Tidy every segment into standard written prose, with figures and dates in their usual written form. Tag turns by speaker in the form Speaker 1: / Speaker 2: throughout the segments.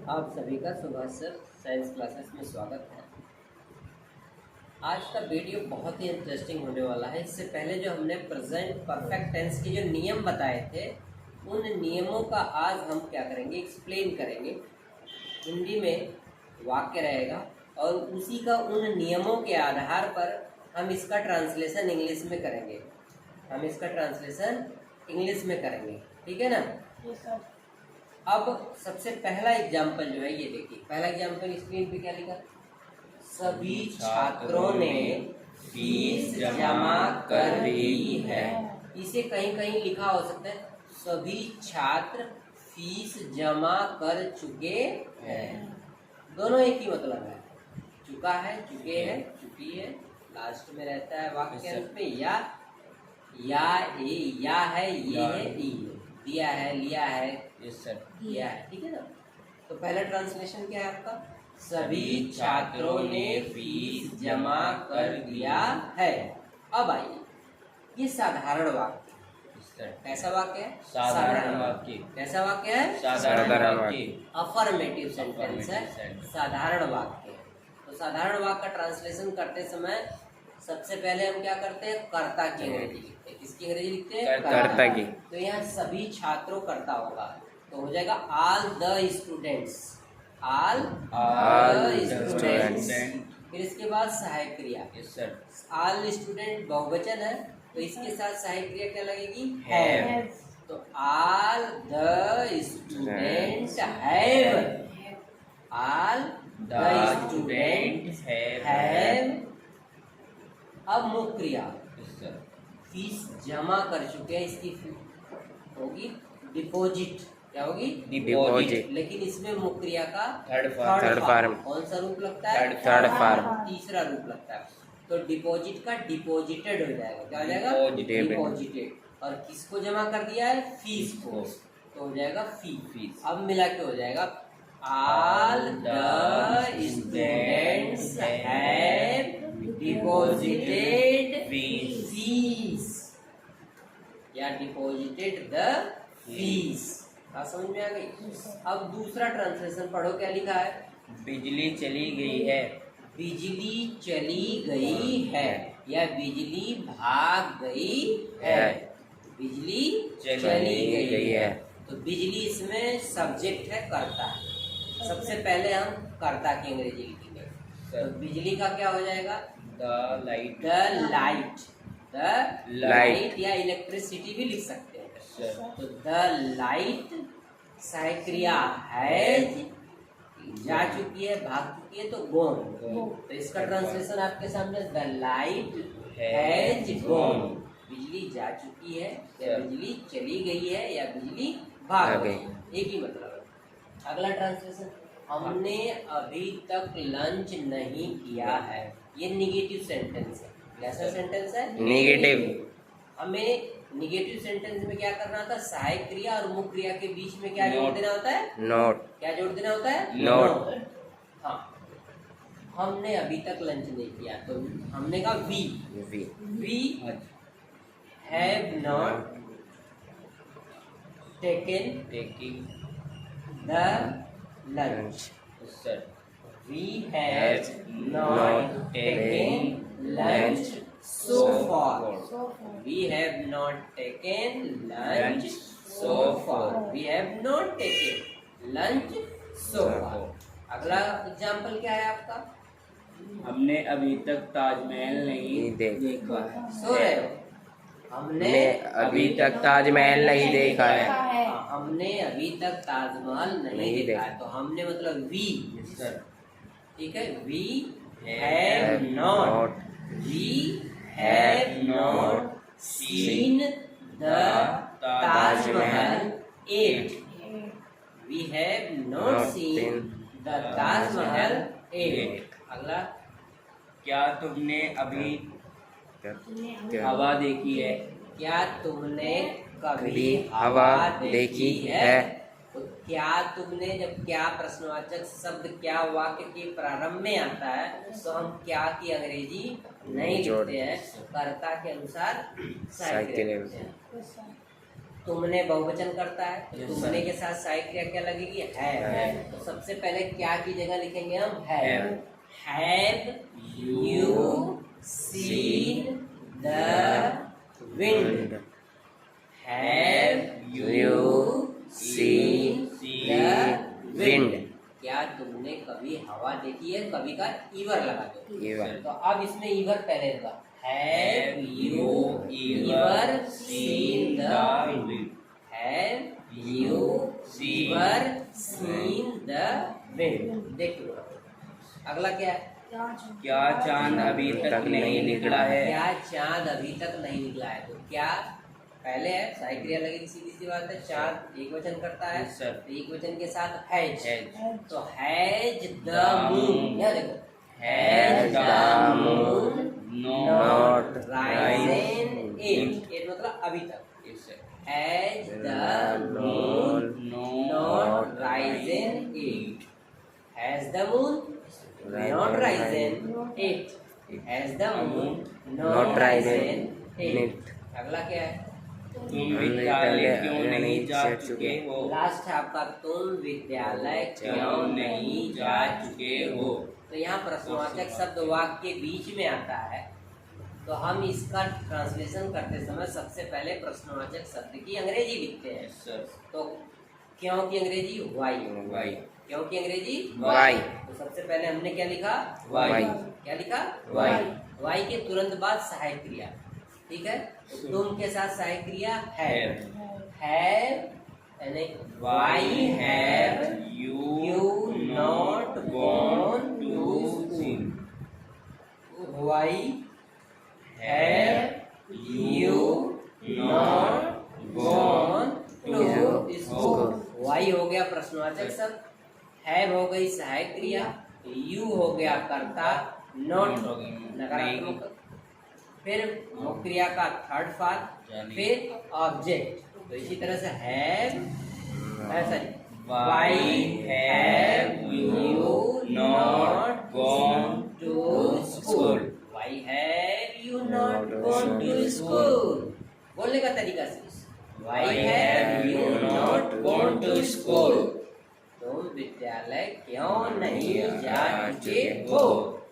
Speaker 1: आप सभी का सुभाष सर साइंस क्लासेस में स्वागत है। आज का वीडियो बहुत ही इंटरेस्टिंग होने वाला है। इससे पहले जो हमने प्रेजेंट परफेक्ट टेंस के जो नियम बताए थे, उन नियमों का आज हम क्या करेंगे, एक्सप्लेन करेंगे। हिंदी में वाक्य रहेगा और उसी का उन नियमों के आधार पर हम इसका ट्रांसलेशन इंग्लिश में करेंगे। ठीक है ना? अब सबसे पहला एग्जाम्पल जो है ये देखिए। पहला एग्जाम्पल स्क्रीन पे क्या लिखा? सभी छात्रों ने फीस जमा कर दी है। इसे कहीं कहीं लिखा हो सकता है सभी छात्र फीस जमा कर चुके हैं। दोनों एक ही मतलब है, चुका है, चुके हैं, चुकी है। लास्ट में रहता है वाक्य अंत में या है, ये है, दिया है, लिया है, दिया है। ठीक है ना? तो पहला ट्रांसलेशन क्या है आपका? सभी छात्रों ने फीस जमा कर दिया है। अब आइए, ये साधारण वाक्य, कैसा वाक्य है? साधारण वाक्य। कैसा वाक्य है?
Speaker 2: साधारण वाक्य।
Speaker 1: अफर्मेटिव सेंटेंस है, साधारण वाक्य है। तो साधारण वाक्य का ट्रांसलेशन करते समय सबसे पहले हम क्या करते हैं? कर्ता की अंग्रेजी लिखते हैं। किसकी अंग्रेजी लिखते हैं?
Speaker 2: कर्ता की।
Speaker 1: तो यहाँ सभी छात्रों कर्ता होगा, तो हो जाएगा all the students. All the students. फिर इसके बाद सहायक क्रिया। ऑल स्टूडेंट बहुवचन है, तो इसके साथ सहायक क्रिया क्या लगेगी? हैव। तो all the students have. All the students have. अब मुख्य क्रिया, फीस जमा कर चुके हैं, इसकी होगी डिपॉजिट। क्या होगी?
Speaker 2: डिपॉजिट।
Speaker 1: लेकिन इसमें मुख्य क्रिया का
Speaker 2: थर्ड फॉर्म।
Speaker 1: कौन सा रूप लगता है?
Speaker 2: Third form.
Speaker 1: तीसरा रूप लगता है। तो डिपॉजिट का डिपॉजिटेड हो जाएगा। क्या हो जाएगा? डिपॉजिटेड। और किसको जमा कर दिया है? फीस को। तो हो जाएगा फीस। अब मिला के हो जाएगा all the students have deposited fees या डिपॉजिटेड द फीस। बात समझ में आ गई? अब दूसरा ट्रांसलेशन पढ़ो, क्या लिखा है?
Speaker 2: बिजली चली गई है।
Speaker 1: बिजली चली गई है या बिजली भाग गई है। बिजली चली गई है। तो बिजली इसमें सब्जेक्ट है, कर्ता है। सबसे पहले हम कर्ता की अंग्रेजी लिखेंगे। तो बिजली का क्या हो जाएगा? द लाइट या इलेक्ट्रिसिटी भी लिख सकते हैं। तो द लाइट, सहायक क्रिया हैज, जा चुकी है, भाग चुकी है, तो गॉन। तो इसका ट्रांसलेशन आपके सामने, द लाइट हैज गॉन। बिजली जा चुकी है या बिजली चली गई है या बिजली भाग गई, एक ही मतलब है। अगला ट्रांसलेशन, हमने अभी तक लंच नहीं किया है। ये निगेटिव सेंटेंस है। कैसा सेंटेंस है?
Speaker 2: निगेटिव।
Speaker 1: हमें निगेटिव सेंटेंस में क्या करना होता है? सहायक क्रिया और मुख्य क्रिया के बीच में क्या जोड़ देना होता है?
Speaker 2: नोट।
Speaker 1: क्या जोड़ देना होता है?
Speaker 2: नोट।
Speaker 1: हाँ, हमने अभी तक लंच नहीं किया, तो हमने कहा we have not taking the lunch. We have not taken lunch so far. We have not taken lunch so far. We have not taken lunch so far. अगला एग्जाम्पल क्या है आपका?
Speaker 3: हमने अभी तक ताजमहल नहीं देखा है।
Speaker 1: सो रहे हो? हमने
Speaker 2: अभी तक ताजमहल नहीं देखा है।
Speaker 1: हमने अभी तक ताजमहल नहीं देखा है। तो हमने मतलब वी, ठीक है? We have not seen the Taj Mahal yet. We have not seen the Taj Mahal yet. अगला,
Speaker 3: क्या तुमने अभी हवा देखी है?
Speaker 1: क्या तुमने कभी
Speaker 2: हवा देखी है?
Speaker 1: तो क्या तुमने, जब क्या प्रश्नवाचक शब्द क्या वाक्य के प्रारंभ में आता है, तो हम क्या की अंग्रेजी नहीं लिखते हैं, कर्ता के अनुसार सहायक क्रिया लिखते हैं। तुमने बहुवचन करता है,
Speaker 3: Yes,
Speaker 1: तुमने
Speaker 3: sir.
Speaker 1: के साथ सहायक क्रिया क्या लगेगी?
Speaker 2: है।
Speaker 1: तो सबसे पहले क्या की जगह लिखेंगे हम?
Speaker 3: Have.
Speaker 1: Have you seen the wind? Have
Speaker 2: You
Speaker 1: seen
Speaker 2: the
Speaker 1: the
Speaker 2: wind?
Speaker 1: wind? क्या तुमने कभी हवा देखी है? कभी का ईवर लगा दो।
Speaker 2: Ever.
Speaker 1: तो अब इसमें ईवर पहले होगा। Have you ever seen the wind? Have you ever seen the wind? देखो अगला क्या है?
Speaker 3: क्या चांद अभी तक नहीं निकला है?
Speaker 1: क्या चांद अभी तक नहीं निकला है? तो क्या पहले है सहायक क्रिया लगेगी, सीधी सी बात है। चांद एक वचन करता है,
Speaker 3: Yes, sir.
Speaker 1: तो एक वचन के साथ हैज,
Speaker 3: Has.
Speaker 1: तो हैज द मून, यहाँ देखो
Speaker 3: Has the moon
Speaker 1: not
Speaker 2: not
Speaker 1: risen
Speaker 2: risen
Speaker 1: it, it मतलब अभी तक।
Speaker 3: Yes, sir.
Speaker 1: Has the moon not risen it? Has the moon not risen it? Has the moon not risen it? अगला क्या है?
Speaker 3: तुम विद्यालय क्यों नहीं जा चुके हो?
Speaker 1: लास्ट है आपका तुम विद्यालय क्यों नहीं जा चुके हो। तो यहाँ प्रश्नवाचक शब्द वाक्य के बीच में आता है, तो हम इसका ट्रांसलेशन करते समय सबसे पहले प्रश्नवाचक शब्द की अंग्रेजी लिखते हैं।
Speaker 3: Yes, sir.
Speaker 1: तो क्यों की अंग्रेजी? वाई।
Speaker 3: Why?
Speaker 1: क्यों की अंग्रेजी?
Speaker 2: Why?
Speaker 1: तो सबसे पहले हमने क्या लिखा?
Speaker 3: Why?
Speaker 1: क्या लिखा?
Speaker 3: Why?
Speaker 1: वाई के तुरंत बाद सहायक क्रिया, ठीक है। तो तुम के साथ सहायक क्रिया है। यानी why have you not gone to school? Why have you not gone to school? Why हो गया प्रश्नवाचक शब्द, हैव हो गई सहायक क्रिया, यू हो गया कर्ता, नॉट नकारात्मक, फिर मुख्य क्रिया का थर्ड पार्ट, फिर ऑब्जेक्ट। तो इसी तरह से have sorry why have you not gone to school? Why have you not gone to school? बोलने का तरीका से why have you not gone to school? तुम विद्यालय क्यों नहीं जा चुके हो?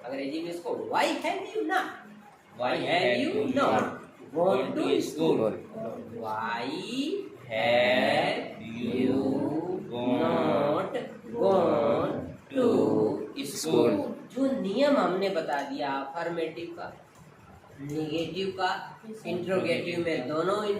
Speaker 1: अंग्रेजी में इसको Y have you not, why have you not gone to school? Why have you not gone to school? जो नियम हमने बता दिया अफर्मेटिव का, निगेटिव का, इंट्रोगेटिव में दोनों इन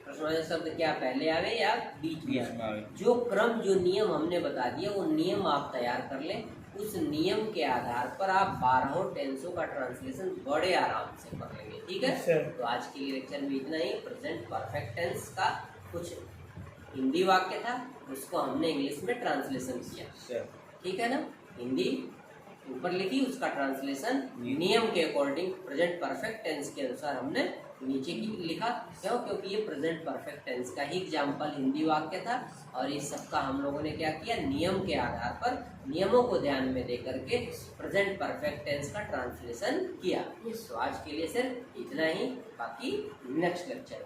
Speaker 1: प्रश्नवाचक शब्द क्या पहले आवे या बीच में आवे, जो क्रम जो नियम हमने बता दिया वो नियम आप तैयार कर लें। उस नियम के आधार पर आप 12 टेंसों का ट्रांसलेशन बड़े आराम से कर लेंगे, ठीक है। तो आज के लिए लेक्चर में इतना ही। प्रेजेंट परफेक्ट टेंस का कुछ हिंदी वाक्य था, उसको हमने इंग्लिश में ट्रांसलेशन किया, ठीक है ना। हिंदी ऊपर लिखी, उसका ट्रांसलेशन नियम के अकॉर्डिंग प्रेजेंट परफेक्ट टेंस के अनुसार हमने नीचे की लिखा। क्यों? क्योंकि ये प्रेजेंट परफेक्ट टेंस का ही एग्जाम्पल हिंदी वाक्य था, और इस सबका हम लोगों ने क्या किया, नियम के आधार पर नियमों को ध्यान में देकर के प्रेजेंट परफेक्ट टेंस का ट्रांसलेशन किया। तो आज के लिए सिर्फ इतना ही, बाकी नेक्स्ट लेक्चर